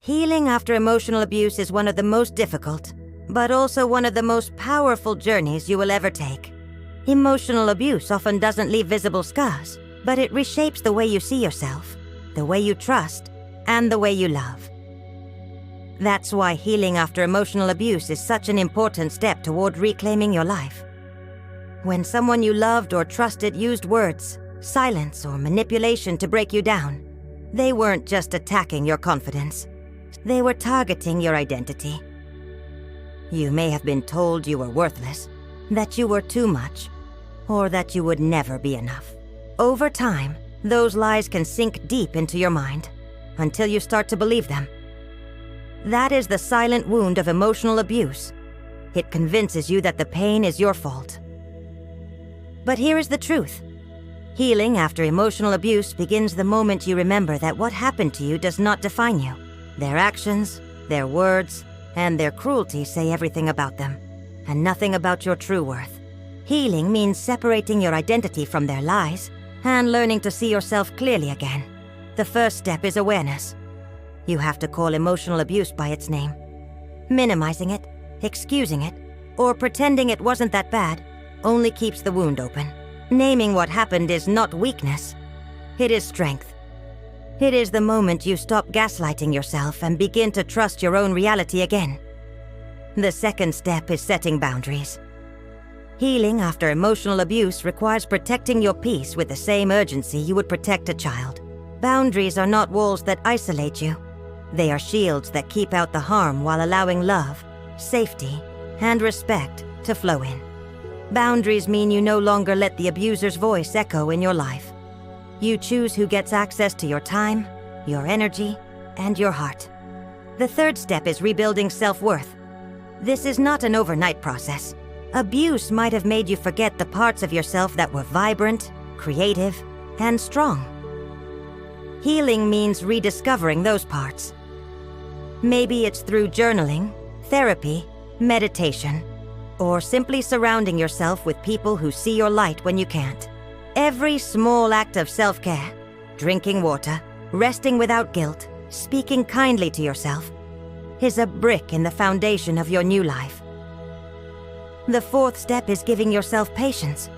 Healing after emotional abuse is one of the most difficult, but also one of the most powerful journeys you will ever take. Emotional abuse often doesn't leave visible scars, but it reshapes the way you see yourself, the way you trust, and the way you love. That's why healing after emotional abuse is such an important step toward reclaiming your life. When someone you loved or trusted used words, silence, or manipulation to break you down, they weren't just attacking your confidence. They were targeting your identity. You may have been told you were worthless, that you were too much, or that you would never be enough. Over time, those lies can sink deep into your mind until you start to believe them. That is the silent wound of emotional abuse. It convinces you that the pain is your fault. But here is the truth. Healing after emotional abuse begins the moment you remember that what happened to you does not define you. Their actions, their words, and their cruelty say everything about them, and nothing about your true worth. Healing means separating your identity from their lies and learning to see yourself clearly again. The first step is awareness. You have to call emotional abuse by its name. Minimizing it, excusing it, or pretending it wasn't that bad only keeps the wound open. Naming what happened is not weakness. It is strength. It is the moment you stop gaslighting yourself and begin to trust your own reality again. The second step is setting boundaries. Healing after emotional abuse requires protecting your peace with the same urgency you would protect a child. Boundaries are not walls that isolate you. They are shields that keep out the harm while allowing love, safety, and respect to flow in. Boundaries mean you no longer let the abuser's voice echo in your life. You choose who gets access to your time, your energy, and your heart. The third step is rebuilding self-worth. This is not an overnight process. Abuse might have made you forget the parts of yourself that were vibrant, creative, and strong. Healing means rediscovering those parts. Maybe it's through journaling, therapy, meditation, or simply surrounding yourself with people who see your light when you can't. Every small act of self-care, drinking water, resting without guilt, speaking kindly to yourself, is a brick in the foundation of your new life. The fourth step is giving yourself patience.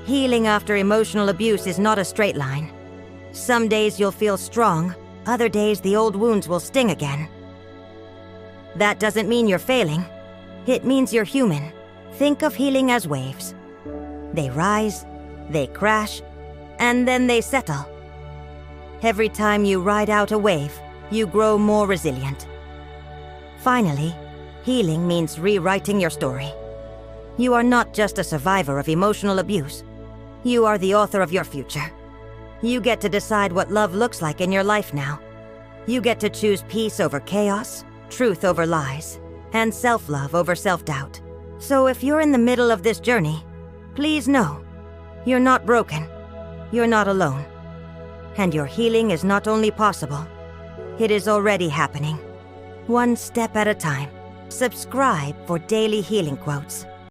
Healing after emotional abuse is not a straight line. Some days you'll feel strong, other days the old wounds will sting again. That doesn't mean you're failing. It means you're human. Think of healing as waves. They rise, they crash, and then they settle. Every time you ride out a wave, you grow more resilient. Finally, healing means rewriting your story. You are not just a survivor of emotional abuse. You are the author of your future. You get to decide what love looks like in your life now. You get to choose peace over chaos, truth over lies, and self-love over self-doubt. So if you're in the middle of this journey, please know, you're not broken, you're not alone. And your healing is not only possible, it is already happening. One step at a time. Subscribe for daily healing quotes.